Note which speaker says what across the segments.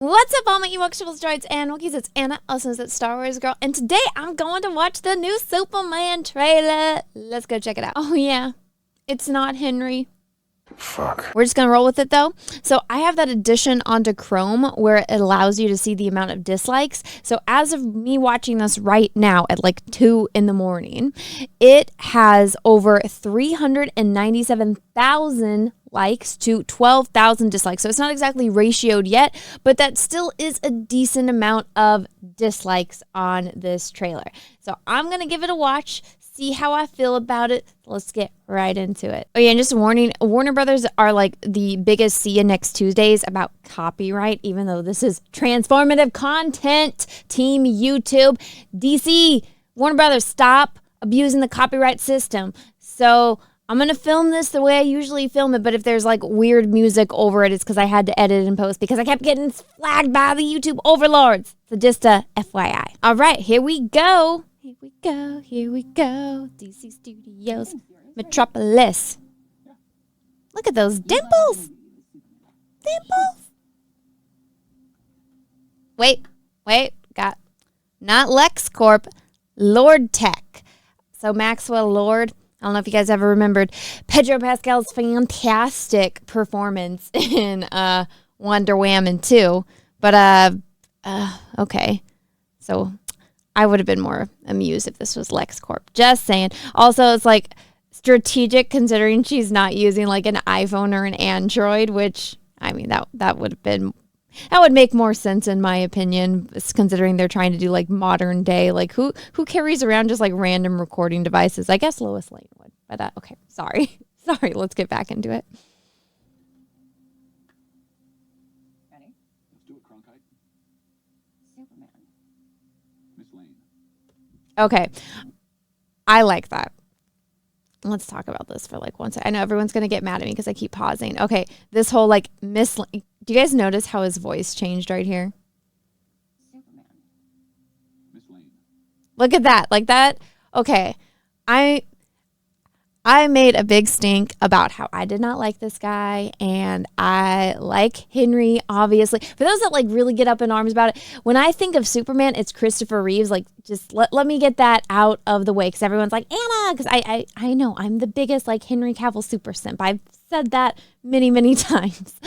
Speaker 1: What's up, all my Ewoks, droids, and Wookiees? It's Anna, also known as that Star Wars girl, and today I'm going to watch the new Superman trailer. Let's go check it out. Oh yeah, it's not Henry.
Speaker 2: Fuck.
Speaker 1: We're just gonna roll with it though. So I have that addition onto Chrome where it allows you to see the amount of dislikes. So as of me watching this right now at like 2 in the morning, it has over 397,000 likes to 12,000 dislikes. So it's not exactly ratioed yet, but that still is a decent amount of dislikes on this trailer. So I'm gonna give it a watch, see how I feel about it. Let's get right into it. Oh yeah, and just a warning, Warner Brothers are like the biggest see you next Tuesdays about copyright, even though this is transformative content. Team YouTube, DC, Warner Brothers, stop abusing the copyright system. So I'm going to film this the way I usually film it, but if there's like weird music over it, it's because I had to edit and post because I kept getting flagged by the YouTube overlords. So just a FYI. All right, here we go. Here we go, here we go. DC Studios, Metropolis. Look at those dimples. Dimples. Wait, got not LexCorp, Lord Tech. So Maxwell Lord, I don't know if you guys ever remembered Pedro Pascal's fantastic performance in Wonder Woman 2. But, okay. So I would have been more amused if this was LexCorp. Just saying. Also, it's like strategic considering she's not using like an iPhone or an Android, which, I mean, that would have been, that would make more sense in my opinion, considering they're trying to do like modern day, like who carries around just like random recording devices? I guess Lois Lane would, but okay, sorry, let's get back into it.
Speaker 2: Ready? Let's do it, Cronkite. Superman. Miss Lane.
Speaker 1: Okay, I like that. Let's talk about this for like 1 second. I know everyone's going to get mad at me because I keep pausing. Okay, this whole like Miss Lane. Do you guys notice how his voice changed right here?
Speaker 2: Superman. Miss Lane.
Speaker 1: Look at that. Like that. Okay. I made a big stink about how I did not like this guy, and I like Henry, obviously. For those that like really get up in arms about it, when I think of Superman, it's Christopher Reeves. Like, just let me get that out of the way, because everyone's like, Anna, because I know I'm the biggest like Henry Cavill super simp. I've said that many times.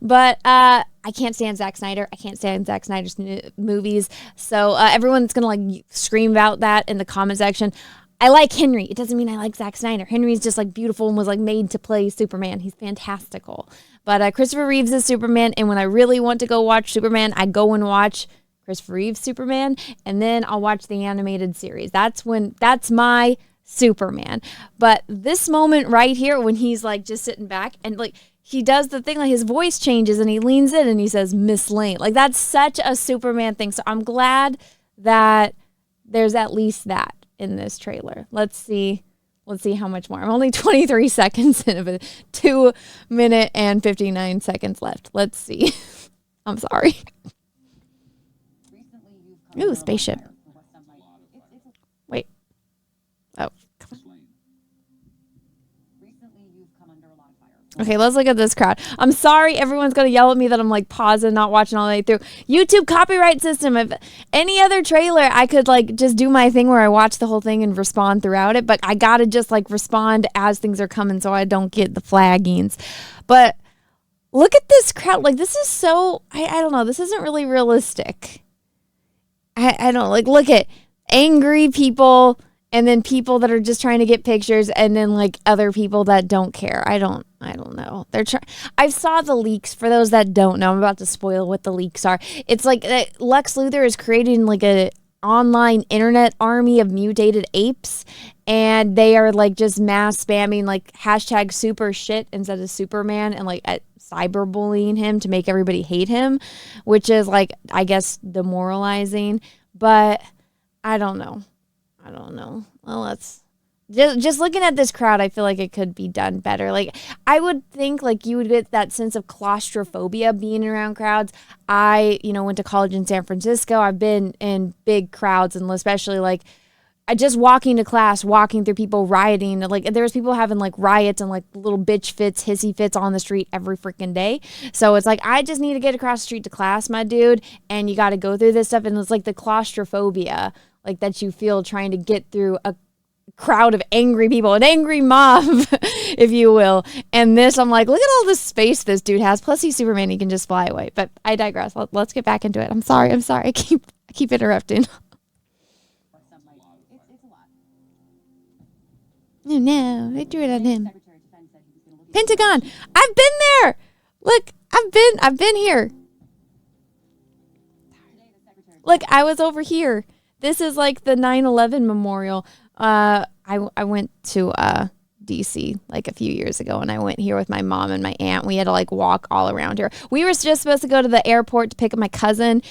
Speaker 1: But I can't stand Zack Snyder. I can't stand Zack Snyder's movies. So everyone's going to like scream about that in the comment section. I like Henry. It doesn't mean I like Zack Snyder. Henry's just like beautiful and was like made to play Superman. He's fantastical. But Christopher Reeves is Superman. And when I really want to go watch Superman, I go and watch Christopher Reeves Superman. And then I'll watch the animated series. That's my Superman. But this moment right here, when he's like just sitting back and like he does the thing, like his voice changes and he leans in and he says, Miss Lane. Like that's such a Superman thing. So I'm glad that there's at least that in this trailer. Let's see how much more. I'm only 23 seconds in of it. 2 minutes and 59 seconds left. Let's see. I'm sorry. Ooh, spaceship. Wait. Oh. Okay, let's look at this crowd. I'm sorry everyone's going to yell at me that I'm like pausing, not watching all the way through. YouTube copyright system. If any other trailer, I could like just do my thing where I watch the whole thing and respond throughout it. But I got to just like respond as things are coming so I don't get the flaggings. But look at this crowd. Like this is so, I don't know. This isn't really realistic. I don't like, look at angry people and then people that are just trying to get pictures and then like other people that don't care. I don't know. I saw the leaks. For those that don't know, I'm about to spoil what the leaks are. It's like Lex Luthor is creating like a online internet army of mutated apes, and they are like just mass spamming like hashtag super shit instead of Superman and like cyberbullying him to make everybody hate him, which is like, I guess, demoralizing. But I don't know. Well, let's just looking at this crowd, I feel like it could be done better. Like I would think like you would get that sense of claustrophobia being around crowds. I, went to college in San Francisco. I've been in big crowds, and especially like just walking to class, walking through people rioting. Like there's people having like riots and like little bitch fits, hissy fits on the street every freaking day. So it's like, I just need to get across the street to class, my dude. And you got to go through this stuff. And it's like the claustrophobia, like that you feel trying to get through a crowd of angry people, an angry mob, if you will. And this, I'm like, look at all this space this dude has. Plus he's Superman. He can just fly away. But I digress. Let's get back into it. I'm sorry. I keep interrupting. Oh no, they threw it at him. Pentagon. I've been there. Look, I've been here. Look, I was over here. This is like the 9/11 memorial. I went to DC like a few years ago, and I went here with my mom and my aunt. We had to like walk all around here. We were just supposed to go to the airport to pick up my cousin,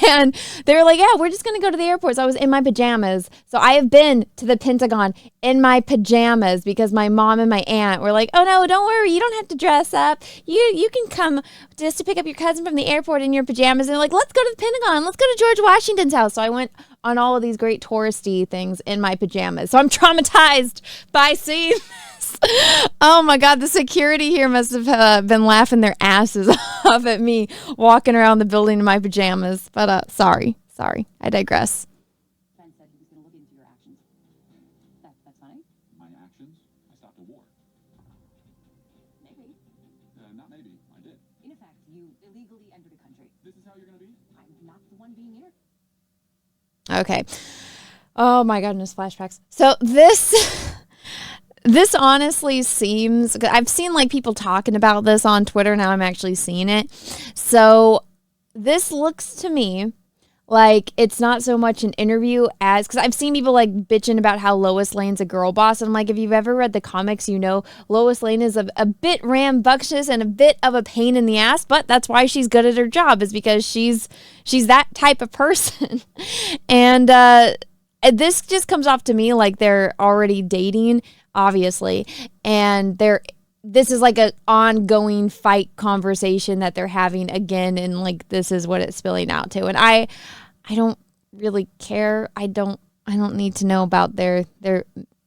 Speaker 1: and they were like, yeah, we're just gonna go to the airport. So I was in my pajamas. So I have been to the Pentagon in my pajamas because my mom and my aunt were like, oh no, don't worry, you don't have to dress up. You can come just to pick up your cousin from the airport in your pajamas. And they're like, let's go to the Pentagon, let's go to George Washington's house. So I went on all of these great touristy things in my pajamas. So I'm traumatized by seeing this. Oh my God, the security here must have been laughing their asses off at me walking around the building in my pajamas. But sorry, I digress.
Speaker 2: Ben said he was going to look into your actions. That's funny. My actions? I stopped a war. Maybe. Not maybe. I did. In effect, you illegally entered a country. This is how you're going to be? I'm not the one being here.
Speaker 1: Okay. Oh my goodness, flashbacks. So this honestly seems, I've seen like people talking about this on Twitter. Now I'm actually seeing it. So this looks to me like it's not so much an interview as, because I've seen people like bitching about how Lois Lane's a girl boss. And I'm like, if you've ever read the comics, you know Lois Lane is a bit rambunctious and a bit of a pain in the ass, but that's why she's good at her job, is because she's that type of person. And this just comes off to me like they're already dating, obviously, and this is like an ongoing fight conversation that they're having again, and like this is what it's spilling out to. And I don't really care. I don't need to know about their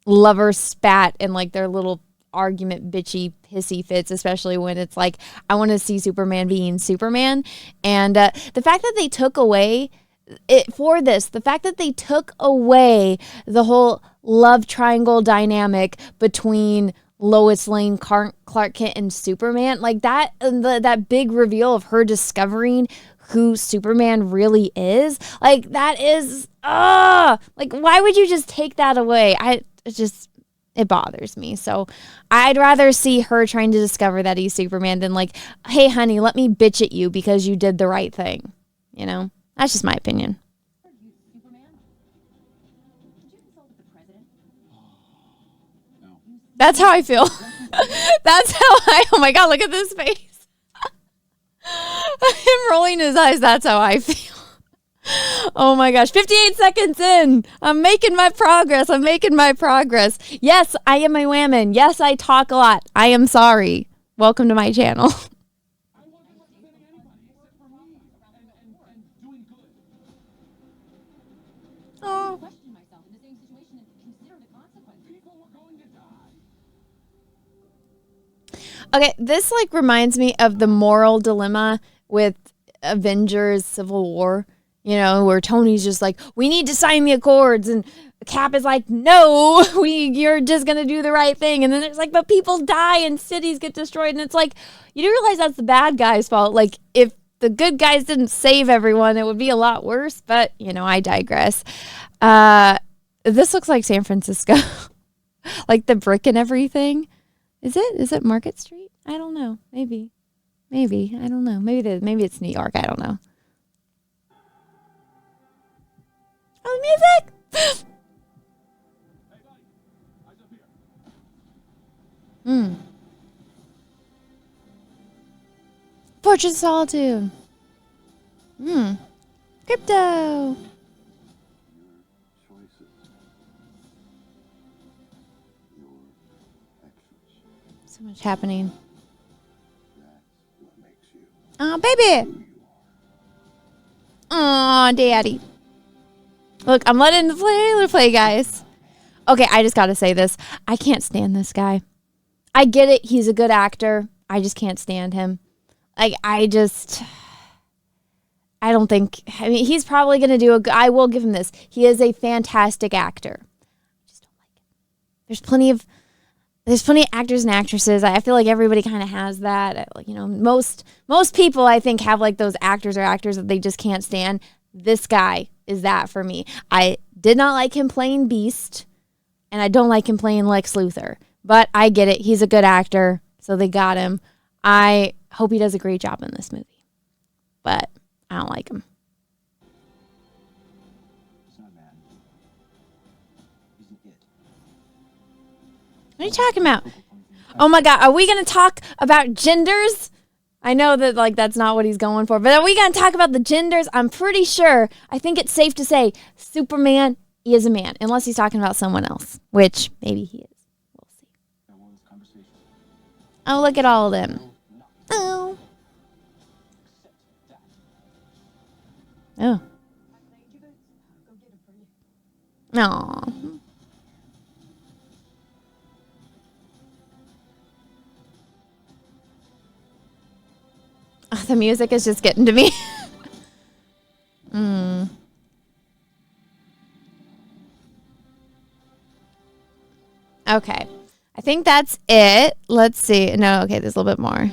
Speaker 1: lover spat and like their little argument bitchy pissy fits, especially when it's like, I want to see Superman being Superman. And the fact that they took away the fact that they took away the whole love triangle dynamic between Lois Lane, Clark Kent, and Superman, like that, that big reveal of her discovering who Superman really is, like that is, like why would you just take that away? It bothers me. So I'd rather see her trying to discover that he's Superman than like, hey honey, let me bitch at you because you did the right thing. You know, that's just my opinion.
Speaker 2: Are you Superman? Did you consult with the president? No.
Speaker 1: That's how I feel. That's how oh my God, look at this face. Him rolling his eyes. That's how I feel. Oh my gosh, 58 seconds in. I'm making my progress. Yes, I am a woman. Yes, I talk a lot. I am sorry. Welcome to my channel. Oh.
Speaker 2: Question myself in the same situation and consider the consequences. People were going to die.
Speaker 1: Okay, this like reminds me of the moral dilemma with Avengers Civil War, you know, where Tony's just like, we need to sign the accords, and Cap is like, no, you're just gonna do the right thing. And then it's like, but people die and cities get destroyed, and it's like, you do realize that's the bad guy's fault. Like if the good guys didn't save everyone, it would be a lot worse. But you know, I digress. This looks like San Francisco. Like the brick and everything. Is it Market Street? I don't know. Maybe. I don't know. Maybe it's New York. I don't know. Oh, music!
Speaker 2: Hey, buddy. Eyes up here.
Speaker 1: Fortress of Solitude. Crypto.
Speaker 2: Your choices. Your actions.
Speaker 1: So much happening.
Speaker 2: That's what makes you
Speaker 1: Oh, baby.
Speaker 2: who you are.
Speaker 1: Aw, daddy. Look, I'm letting the trailer play, guys. Okay, I just got to say this. I can't stand this guy. I get it. He's a good actor. I just can't stand him. Like, I don't think, I mean, he's probably going to do I will give him this. He is a fantastic actor. I just don't like it. There's plenty of actors and actresses. I feel like everybody kind of has that. You know, most people I think have like those actors or actors that they just can't stand. This guy is that for me. I did not like him playing Beast, and I don't like him playing Lex Luthor. But I get it. He's a good actor, so they got him. I hope he does a great job in this movie. But I don't like him.
Speaker 2: He's not mad. He's an it.
Speaker 1: What are you talking about? Oh my God, are we going to talk about genders? I know that like that's not what he's going for, but are we going to talk about the genders? I'm pretty sure, I think it's safe to say Superman is a man, unless he's talking about someone else, which maybe he is. We'll see. Oh, look at all of them. Oh. Oh. Aw. Oh, the music is just getting to me. Okay. I think that's it. Let's see. No, okay, there's a little bit more.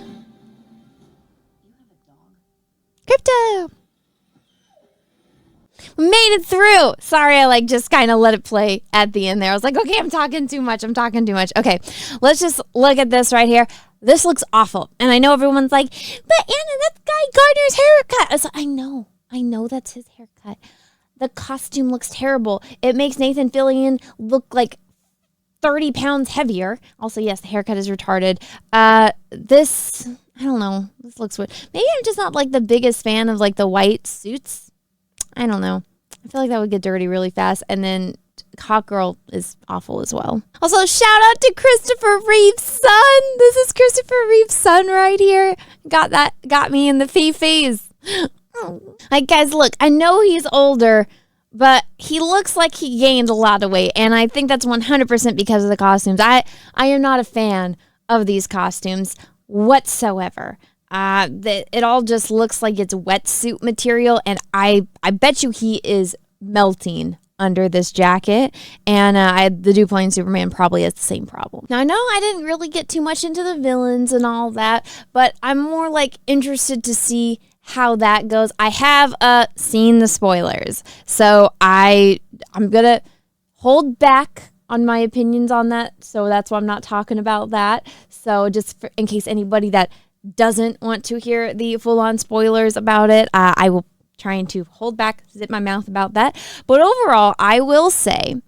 Speaker 1: Crypto. We made it through. Sorry, I like just kind of let it play at the end there. I was like, okay, I'm talking too much. Okay, let's just look at this right here. This looks awful. And I know everyone's like, but Anna, that's Guy Gardner's haircut. I was like, I know that's his haircut. The costume looks terrible. It makes Nathan Fillion look like 30 pounds heavier. Also, yes, the haircut is retarded. This, I don't know. This looks weird. Maybe I'm just not like the biggest fan of like the white suits. I don't know. I feel like that would get dirty really fast. And then Hot Girl is awful as well. Also, shout out to Christopher Reeve's son. This is Christopher Reeve's son right here. Got me in the phase. Like, guys, look, I know he's older, but he looks like he gained a lot of weight. And I think that's 100% because of the costumes. I am not a fan of these costumes whatsoever. It all just looks like it's wetsuit material, and I bet you he is melting under this jacket. And the dude playing Superman probably has the same problem. Now, I know I didn't really get too much into the villains and all that, but I'm more like interested to see how that goes. I have seen the spoilers, so I'm gonna hold back on my opinions on that. So that's why I'm not talking about that. So just in case anybody that doesn't want to hear the full-on spoilers about it, I will trying to hold back, zip my mouth about that. But overall, I will say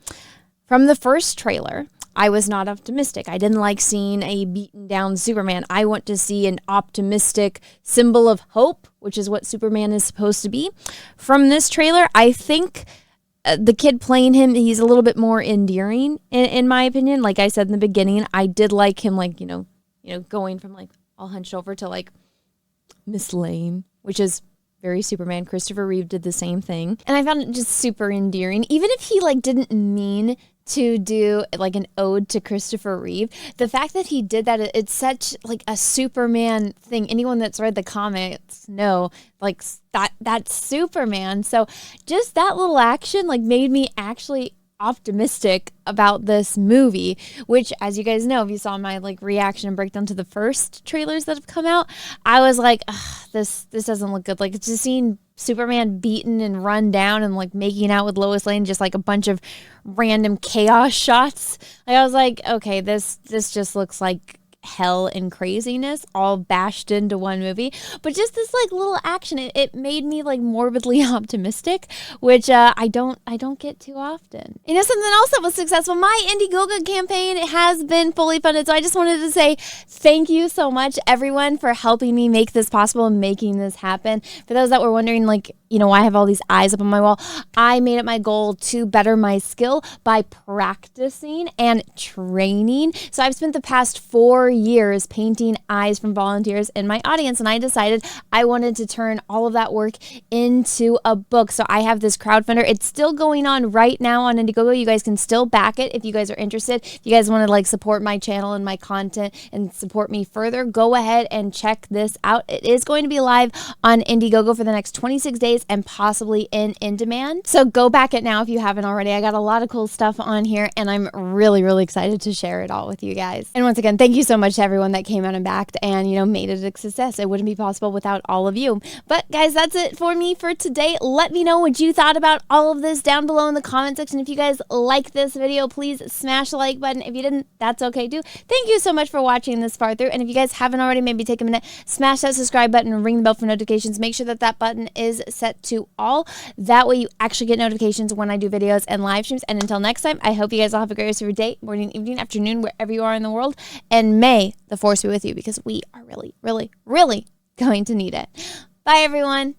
Speaker 1: from the first trailer, I was not optimistic. I didn't like seeing a beaten down Superman. I want to see an optimistic symbol of hope, which is what Superman is supposed to be. From this trailer, I think the kid playing him, he's a little bit more endearing in my opinion. Like I said in the beginning, I did like him, like, you know, going from like all hunched over to like Miss Lane, which is very Superman. Christopher Reeve did the same thing. And I found it just super endearing. Even if he like didn't mean to do like an ode to Christopher Reeve, the fact that he did that, it's such like a Superman thing. Anyone that's read the comics know like that's Superman. So just that little action like made me actually optimistic about this movie, which, as you guys know, if you saw my like reaction and breakdown to the first trailers that have come out, I was like, this doesn't look good. Like, it's just seeing Superman beaten and run down and like making out with Lois Lane, just like a bunch of random chaos shots. Like, I was like, okay, this just looks like hell and craziness all bashed into one movie. But just this like little action, it made me like morbidly optimistic, which I don't get too often. You know, something else that was successful, my Indiegogo campaign has been fully funded. So I just wanted to say thank you so much, everyone, for helping me make this possible and making this happen. For those that were wondering, like, you know, why I have all these eyes up on my wall, I made it my goal to better my skill by practicing and training. So I've spent the past 4 4 years painting eyes from volunteers in my audience. And I decided I wanted to turn all of that work into a book. So I have this crowdfunder. It's still going on right now on Indiegogo. You guys can still back it if you guys are interested. If you guys want to like support my channel and my content and support me further, go ahead and check this out. It is going to be live on Indiegogo for the next 26 days and possibly in demand. So go back it now if you haven't already. I got a lot of cool stuff on here and I'm really, really excited to share it all with you guys. And once again, thank you so much to everyone that came out and backed and, you know, made it a success. It wouldn't be possible without all of you. But guys, that's it for me for today. Let me know what you thought about all of this down below in the comment section. If you guys like this video, please smash the like button. If you didn't, that's okay too. Thank you so much for watching this far through. And if you guys haven't already, maybe take a minute, smash that subscribe button and ring the bell for notifications. Make sure that that button is set to all. That way you actually get notifications when I do videos and live streams. And until next time, I hope you guys all have a great rest of your day, morning, evening, afternoon, wherever you are in the world. And may the force be with you because we are really, really, really going to need it. Bye, everyone.